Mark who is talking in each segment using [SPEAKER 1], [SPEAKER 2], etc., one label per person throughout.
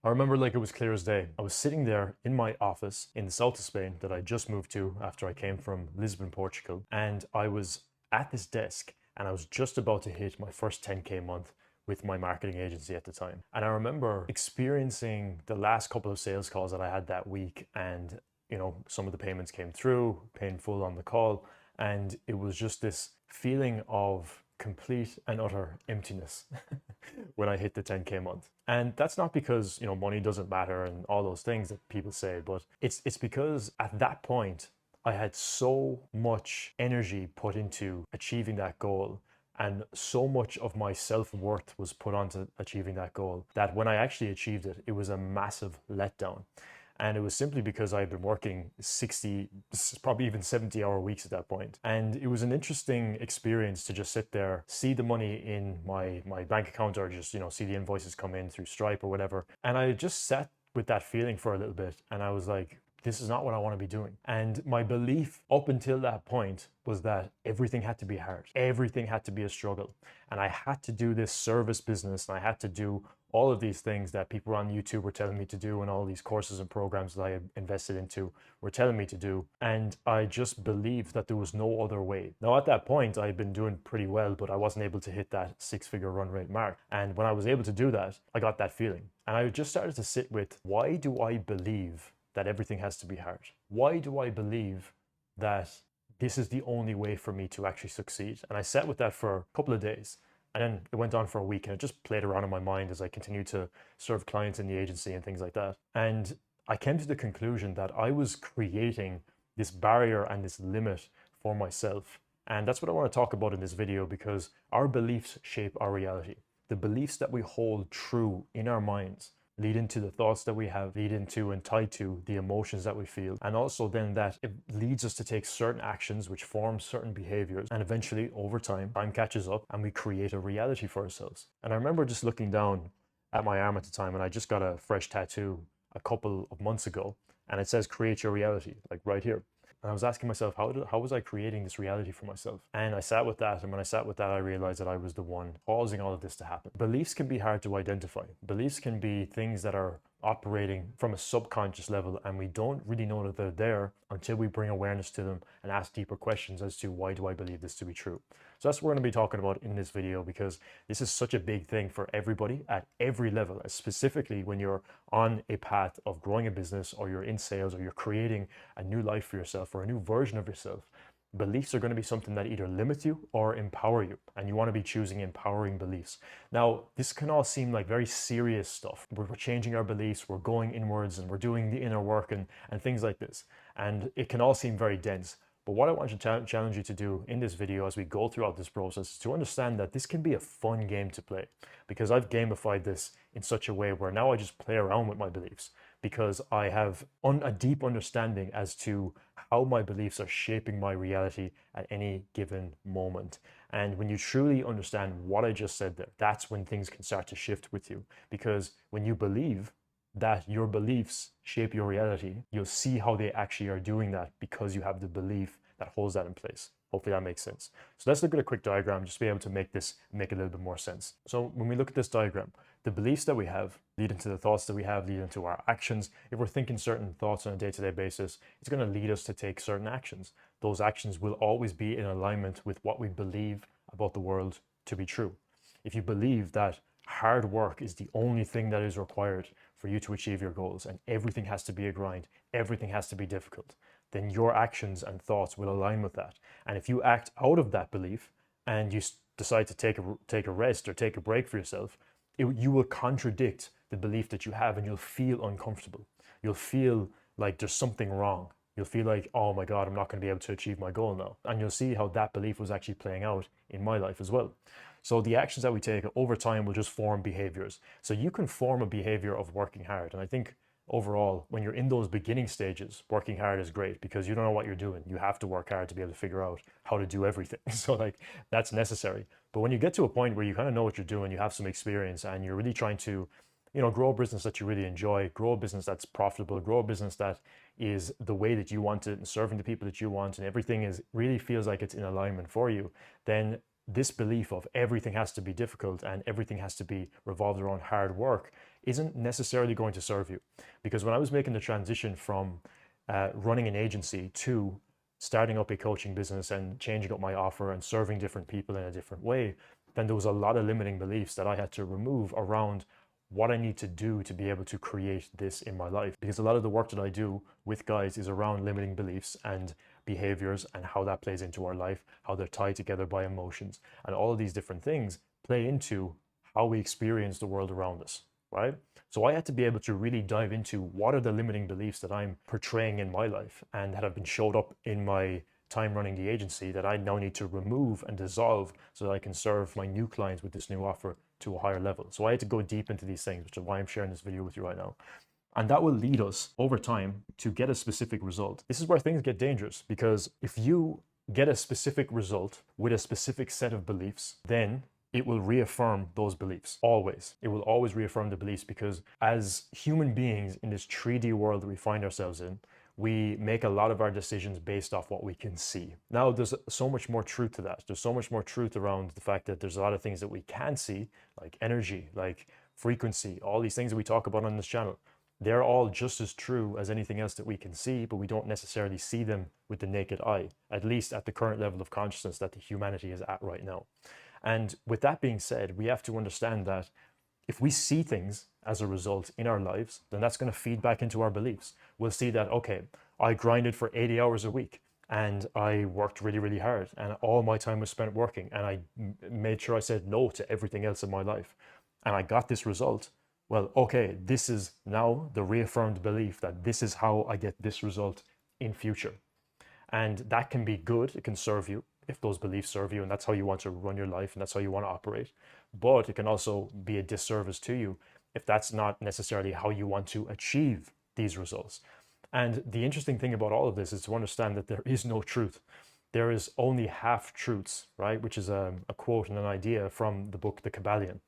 [SPEAKER 1] I remember like it was clear as day. I was sitting there in my office in the south of Spain that I just moved to after I came from Lisbon, Portugal. And I was at this desk and I was just about to hit my first 10K month with my marketing agency at the time. And I remember experiencing the last couple of sales calls that I had that week, and some of the payments came through, paying full on the call, and it was just this feeling of complete and utter emptiness when I hit the 10K month. And that's not because, money doesn't matter and all those things that people say, but it's because at that point I had so much energy put into achieving that goal, and so much of my self-worth was put onto achieving that goal, that when I actually achieved it, it was a massive letdown. And it was simply because I had been working 60, probably even 70-hour weeks at that point. And it was an interesting experience to just sit there, see the money in my bank account, or just, see the invoices come in through Stripe or whatever. And I just sat with that feeling for a little bit, and I was like, this is not what I want to be doing. And my belief up until that point was that everything had to be hard. Everything had to be a struggle. And I had to do this service business, and I had to do all of these things that people on YouTube were telling me to do, and all these courses and programs that I had invested into were telling me to do. And I just believed that there was no other way. Now, at that point, I had been doing pretty well, but I wasn't able to hit that six-figure run rate mark. And when I was able to do that, I got that feeling. And I just started to sit with, why do I believe that everything has to be hard? Why do I believe that this is the only way for me to actually succeed? And I sat with that for a couple of days. And then it went on for a week, and it just played around in my mind as I continued to serve clients in the agency and things like that. And I came to the conclusion that I was creating this barrier and this limit for myself. And that's what I want to talk about in this video, because our beliefs shape our reality. The beliefs that we hold true in our minds lead into the thoughts that we have, lead into and tie to the emotions that we feel. And also then that it leads us to take certain actions which form certain behaviors. And eventually over time catches up and we create a reality for ourselves. And I remember just looking down at my arm at the time, and I just got a fresh tattoo a couple of months ago, and it says create your reality, like right here. And I was asking myself, how was I creating this reality for myself? And I sat with that, and when I sat with that, I realized that I was the one causing all of this to happen. Beliefs can be hard to identify. Beliefs can be things that are operating from a subconscious level, and we don't really know that they're there until we bring awareness to them and ask deeper questions as to, why do I believe this to be true? So that's what we're going to be talking about in this video, because this is such a big thing for everybody at every level, specifically when you're on a path of growing a business, or you're in sales, or you're creating a new life for yourself, or a new version of yourself. Beliefs are going to be something that either limit you or empower you, and you want to be choosing empowering beliefs. Now, this can all seem like very serious stuff. We're changing our beliefs, we're going inwards, and we're doing the inner work and things like this. And it can all seem very dense. But what I want to challenge you to do in this video as we go throughout this process is to understand that this can be a fun game to play, because I've gamified this in such a way where now I just play around with my beliefs, because I have a deep understanding as to how my beliefs are shaping my reality at any given moment. And when you truly understand what I just said there, that's when things can start to shift with you. Because when you believe that your beliefs shape your reality, you'll see how they actually are doing that, because you have the belief that holds that in place. Hopefully that makes sense. So let's look at a quick diagram just to be able to make this make a little bit more sense. So when we look at this diagram, the beliefs that we have lead into the thoughts that we have, lead into our actions. If we're thinking certain thoughts on a day-to-day basis, it's going to lead us to take certain actions. Those actions will always be in alignment with what we believe about the world to be true. If you believe that hard work is the only thing that is required for you to achieve your goals, and everything has to be a grind, everything has to be difficult, then your actions and thoughts will align with that. And if you act out of that belief and you decide to take a rest or take a break for yourself, you will contradict the belief that you have, and you'll feel uncomfortable. You'll feel like there's something wrong. You'll feel like, oh my God, I'm not going to be able to achieve my goal now. And you'll see how that belief was actually playing out in my life as well. So the actions that we take over time will just form behaviors. So you can form a behavior of working hard. And I think overall, when you're in those beginning stages, working hard is great, because you don't know what you're doing. You have to work hard to be able to figure out how to do everything. So like, that's necessary. But when you get to a point where you kind of know what you're doing, you have some experience, and you're really trying to, grow a business that you really enjoy, grow a business that's profitable, grow a business that is the way that you want it and serving the people that you want, and everything really feels like it's in alignment for you, then this belief of everything has to be difficult and everything has to be revolved around hard work isn't necessarily going to serve you. Because when I was making the transition from running an agency to starting up a coaching business and changing up my offer and serving different people in a different way, then there was a lot of limiting beliefs that I had to remove around what I need to do to be able to create this in my life. Because a lot of the work that I do with guys is around limiting beliefs and behaviors and how that plays into our life, how they're tied together by emotions. And all of these different things play into how we experience the world around us, right? So I had to be able to really dive into what are the limiting beliefs that I'm portraying in my life and that have been showed up in my time running the agency that I now need to remove and dissolve so that I can serve my new clients with this new offer to a higher level. So I had to go deep into these things, which is why I'm sharing this video with you right now. And that will lead us over time to get a specific result. This is where things get dangerous, because if you get a specific result with a specific set of beliefs, then it will reaffirm those beliefs. Always. It will always reaffirm the beliefs, because as human beings in this 3D world that we find ourselves in, we make a lot of our decisions based off what we can see. Now, there's so much more truth to that. There's so much more truth around the fact that there's a lot of things that we can see, like energy, like frequency, all these things that we talk about on this channel. They're all just as true as anything else that we can see, but we don't necessarily see them with the naked eye, at least at the current level of consciousness that the humanity is at right now. And with that being said, we have to understand that if we see things as a result in our lives, then that's going to feed back into our beliefs. We'll see that, okay, I grinded for 80 hours a week and I worked really, really hard and all my time was spent working and I made sure I said no to everything else in my life. And I got this result. Well, okay, this is now the reaffirmed belief that this is how I get this result in future. And that can be good. It can serve you if those beliefs serve you and that's how you want to run your life and that's how you want to operate. But it can also be a disservice to you if that's not necessarily how you want to achieve these results. And the interesting thing about all of this is to understand that there is no truth. There is only half truths, right? Which is a quote and an idea from the book, The Kabbalion.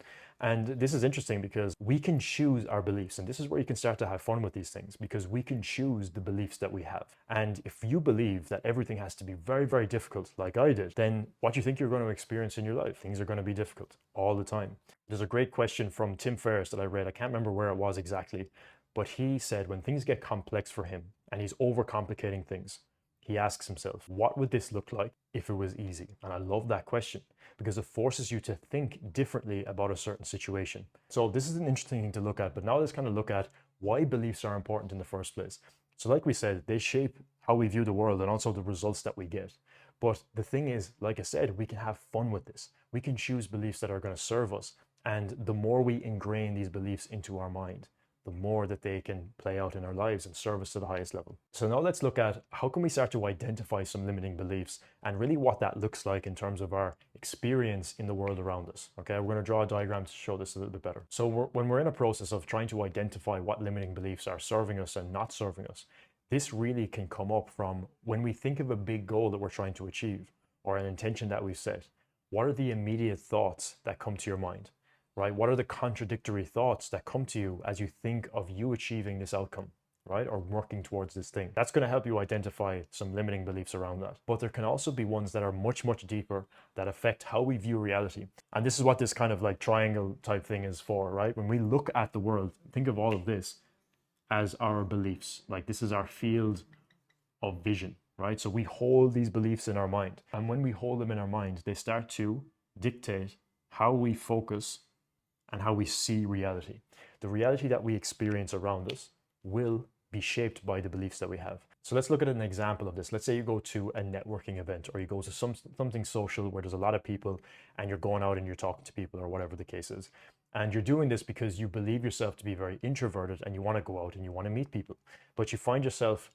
[SPEAKER 1] And this is interesting because we can choose our beliefs. And this is where you can start to have fun with these things, because we can choose the beliefs that we have. And if you believe that everything has to be very, very difficult, like I did, then what you think you're going to experience in your life, things are going to be difficult all the time. There's a great question from Tim Ferriss that I read. I can't remember where it was exactly, but he said when things get complex for him and he's overcomplicating things, he asks himself, what would this look like if it was easy? And I love that question because it forces you to think differently about a certain situation. So this is an interesting thing to look at, but now let's kind of look at why beliefs are important in the first place. So like we said, they shape how we view the world and also the results that we get. But the thing is, like I said, we can have fun with this. We can choose beliefs that are going to serve us. And the more we ingrain these beliefs into our mind, the more that they can play out in our lives and serve us to the highest level. So now let's look at how can we start to identify some limiting beliefs and really what that looks like in terms of our experience in the world around us. Okay, we're going to draw a diagram to show this a little bit better. So when we're in a process of trying to identify what limiting beliefs are serving us and not serving us, this really can come up from when we think of a big goal that we're trying to achieve or an intention that we've set. What are the immediate thoughts that come to your mind? Right? What are the contradictory thoughts that come to you as you think of you achieving this outcome, right? Or working towards this thing? That's going to help you identify some limiting beliefs around that. But there can also be ones that are much, much deeper that affect how we view reality. And this is what this kind of like triangle type thing is for, right? When we look at the world, think of all of this as our beliefs. Like this is our field of vision, right? So we hold these beliefs in our mind. And when we hold them in our mind, they start to dictate how we focus and how we see reality. The reality that we experience around us will be shaped by the beliefs that we have. So let's look at an example of this. Let's say you go to a networking event or you go to something social where there's a lot of people and you're going out and you're talking to people or whatever the case is. And you're doing this because you believe yourself to be very introverted and you want to go out and you want to meet people. But you find yourself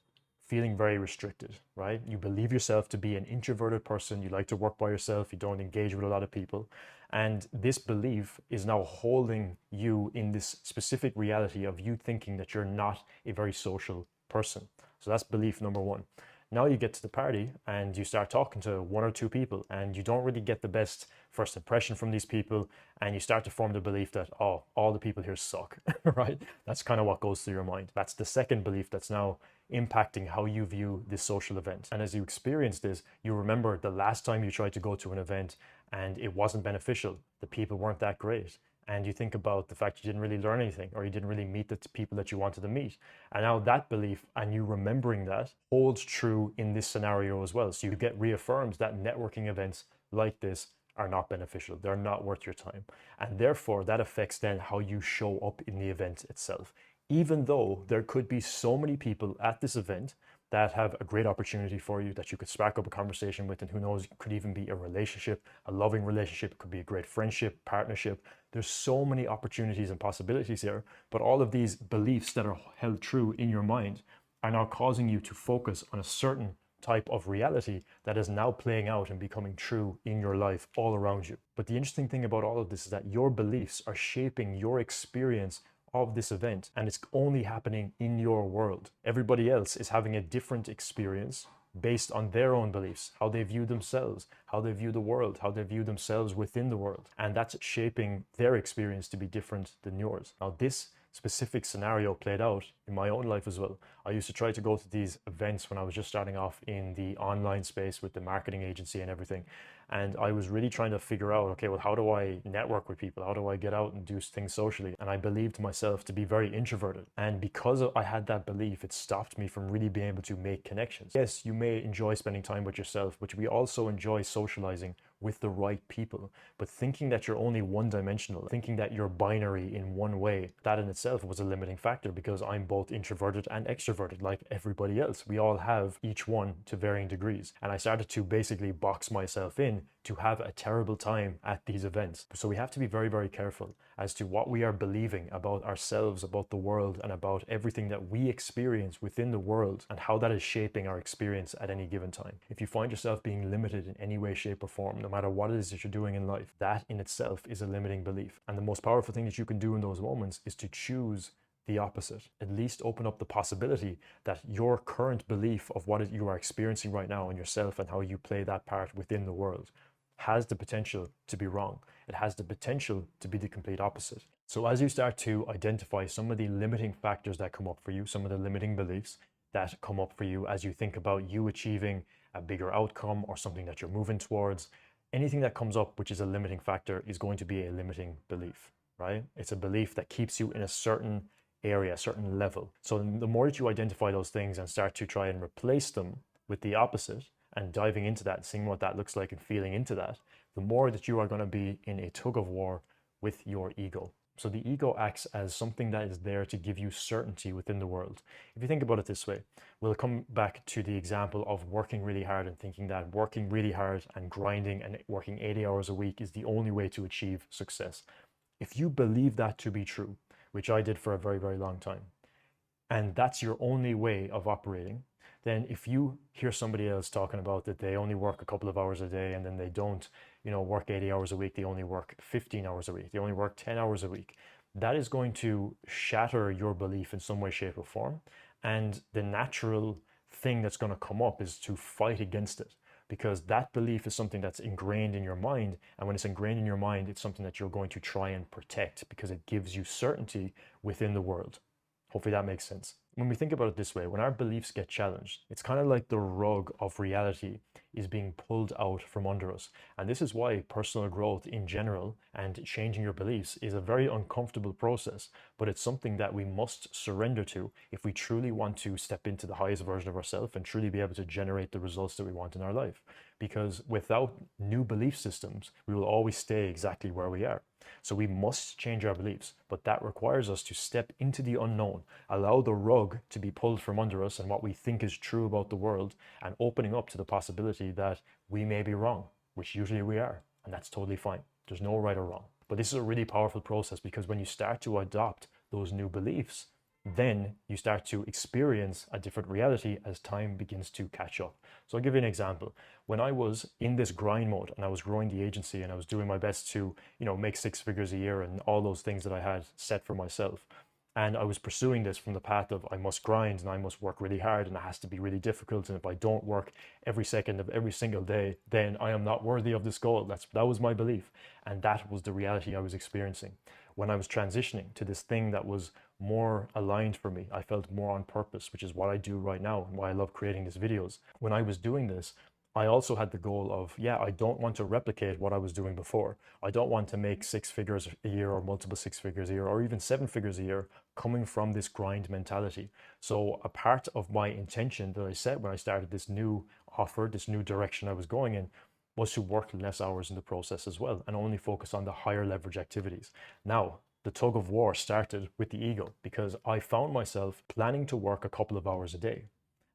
[SPEAKER 1] feeling very restricted, right? You believe yourself to be an introverted person. You like to work by yourself. You don't engage with a lot of people. And this belief is now holding you in this specific reality of you thinking that you're not a very social person. So that's belief number one. Now you get to the party and you start talking to one or two people and you don't really get the best first impression from these people and you start to form the belief that, oh, all the people here suck, right? That's kind of what goes through your mind. That's the second belief that's now impacting how you view this social event. And as you experience this, you remember the last time you tried to go to an event and it wasn't beneficial. The people weren't that great. and you think about the fact you didn't really learn anything, or you didn't really meet the people that you wanted to meet. And now that belief and you remembering that holds true in this scenario as well. So you get reaffirmed that networking events like this are not beneficial. They're not worth your time. And therefore, that affects then how you show up in the event itself. Even though there could be so many people at this event that have a great opportunity for you that you could spark up a conversation with, and who knows, it could even be a relationship, a loving relationship, it could be a great friendship, partnership. There's so many opportunities and possibilities here, but all of these beliefs that are held true in your mind are now causing you to focus on a certain type of reality that is now playing out and becoming true in your life all around you. But the interesting thing about all of this is that your beliefs are shaping your experience of this event, and it's only happening in your world. Everybody else is having a different experience based on their own beliefs, how they view themselves, how they view the world, how they view themselves within the world. And that's shaping their experience to be different than yours. Now, this specific scenario played out in my own life as well. I used to try to go to these events when I was just starting off in the online space with the marketing agency and everything. And I was really trying to figure out, okay, well, how do I network with people? How do I get out and do things socially? And I believed myself to be very introverted. And because I had that belief, it stopped me from really being able to make connections. Yes, you may enjoy spending time with yourself, but we also enjoy socializing with the right people. But thinking that you're only one-dimensional, thinking that you're binary in one way, that in itself was a limiting factor, because I'm both introverted and extroverted like everybody else. We all have each one to varying degrees. And I started to basically box myself in to have a terrible time at these events. So we have to be very, very careful as to what we are believing about ourselves, about the world, and about everything that we experience within the world, and how that is shaping our experience at any given time. If you find yourself being limited in any way, shape, or form, no matter what it is that you're doing in life, that in itself is a limiting belief. And the most powerful thing that you can do in those moments is to choose the opposite. At least open up the possibility that your current belief of what you are experiencing right now in yourself and how you play that part within the world has the potential to be wrong. It has the potential to be the complete opposite. So as you start to identify some of the limiting factors that come up for you, some of the limiting beliefs that come up for you as you think about you achieving a bigger outcome or something that you're moving towards, anything that comes up which is a limiting factor is going to be a limiting belief, right? It's a belief that keeps you in a certain area, a certain level. So the more that you identify those things and start to try and replace them with the opposite, and diving into that, seeing what that looks like and feeling into that, the more that you are going to be in a tug of war with your ego. So the ego acts as something that is there to give you certainty within the world. If you think about it this way, we'll come back to the example of working really hard and thinking that working really hard and grinding and working 80 hours a week is the only way to achieve success. If you believe that to be true, which I did for a very, very long time, and that's your only way of operating, then if you hear somebody else talking about that they only work a couple of hours a day and then they don't, work 80 hours a week, they only work 15 hours a week, they only work 10 hours a week, that is going to shatter your belief in some way, shape, or form. And the natural thing that's going to come up is to fight against it, because that belief is something that's ingrained in your mind. And when it's ingrained in your mind, it's something that you're going to try and protect because it gives you certainty within the world. Hopefully that makes sense. When we think about it this way, when our beliefs get challenged, it's kind of like the rug of reality is being pulled out from under us. And this is why personal growth in general and changing your beliefs is a very uncomfortable process, but it's something that we must surrender to if we truly want to step into the highest version of ourselves and truly be able to generate the results that we want in our life. Because without new belief systems, we will always stay exactly where we are. So we must change our beliefs, but that requires us to step into the unknown, allow the rug to be pulled from under us and what we think is true about the world, and opening up to the possibility that we may be wrong, which usually we are, and that's totally fine. There's no right or wrong. But this is a really powerful process, because when you start to adopt those new beliefs, then you start to experience a different reality as time begins to catch up. So I'll give you an example. When I was in this grind mode and I was growing the agency and I was doing my best to, make 6 figures a year and all those things that I had set for myself, and I was pursuing this from the path of I must grind and I must work really hard and it has to be really difficult, and if I don't work every second of every single day, then I am not worthy of this goal. That was my belief, and that was the reality I was experiencing. When I was transitioning to this thing that was more aligned for me, I felt more on purpose, which is what I do right now and why I love creating these videos. When I was doing this, I also had the goal of, yeah, I don't want to replicate what I was doing before. I don't want to make 6 figures a year or multiple 6 figures a year or even 7 figures a year coming from this grind mentality. So a part of my intention that I set when I started this new offer, this new direction I was going in, was to work less hours in the process as well and only focus on the higher leverage activities. Now, the tug of war started with the ego because I found myself planning to work a couple of hours a day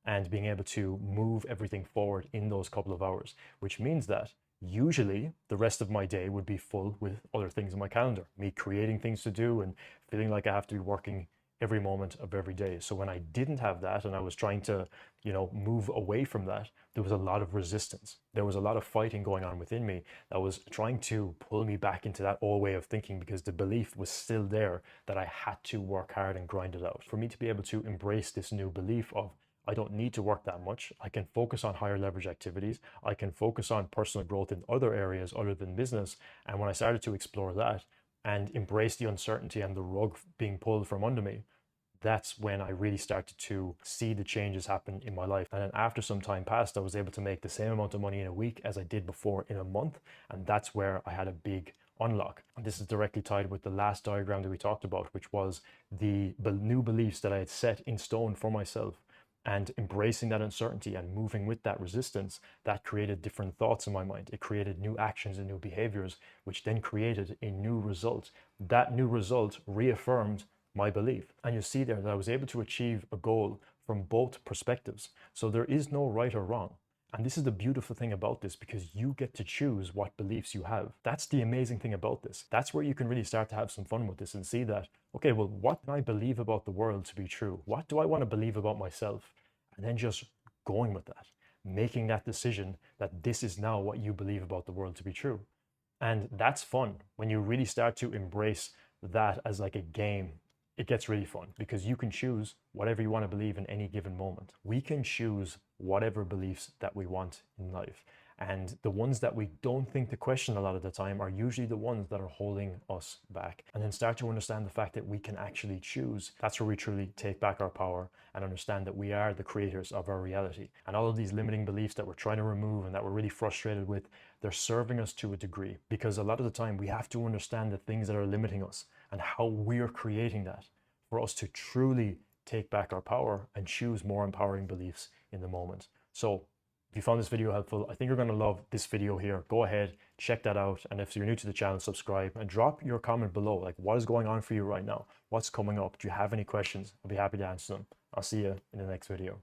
[SPEAKER 1] and being able to move everything forward in those couple of hours, which means that usually the rest of my day would be full with other things in my calendar, me creating things to do and feeling like I have to be working every moment of every day. So when I didn't have that and I was trying to, move away from that, there was a lot of resistance. There was a lot of fighting going on within me that was trying to pull me back into that old way of thinking because the belief was still there that I had to work hard and grind it out. For me to be able to embrace this new belief of I don't need to work that much. I can focus on higher leverage activities. I can focus on personal growth in other areas other than business. And when I started to explore that and embrace the uncertainty and the rug being pulled from under me, that's when I really started to see the changes happen in my life. And then after some time passed, I was able to make the same amount of money in a week as I did before in a month. And that's where I had a big unlock. And this is directly tied with the last diagram that we talked about, which was the new beliefs that I had set in stone for myself. And embracing that uncertainty and moving with that resistance, that created different thoughts in my mind. It created new actions and new behaviors, which then created a new result. That new result reaffirmed my belief. And you see there that I was able to achieve a goal from both perspectives. So there is no right or wrong. And this is the beautiful thing about this because you get to choose what beliefs you have. That's the amazing thing about this. That's where you can really start to have some fun with this and see that, okay, well, what do I believe about the world to be true? What do I want to believe about myself? And then just going with that, making that decision that this is now what you believe about the world to be true. And that's fun when you really start to embrace that as like a game. It gets really fun because you can choose whatever you want to believe in any given moment. We can choose whatever beliefs that we want in life. And the ones that we don't think to question a lot of the time are usually the ones that are holding us back. And then start to understand the fact that we can actually choose. That's where we truly take back our power and understand that we are the creators of our reality. And all of these limiting beliefs that we're trying to remove and that we're really frustrated with, they're serving us to a degree. Because a lot of the time we have to understand the things that are limiting us and how we're creating that for us to truly take back our power and choose more empowering beliefs in the moment. So if you found this video helpful, I think you're going to love this video here. Go ahead, check that out. And if you're new to the channel, subscribe and drop your comment below. Like, what is going on for you right now? What's coming up? Do you have any questions? I'll be happy to answer them. I'll see you in the next video.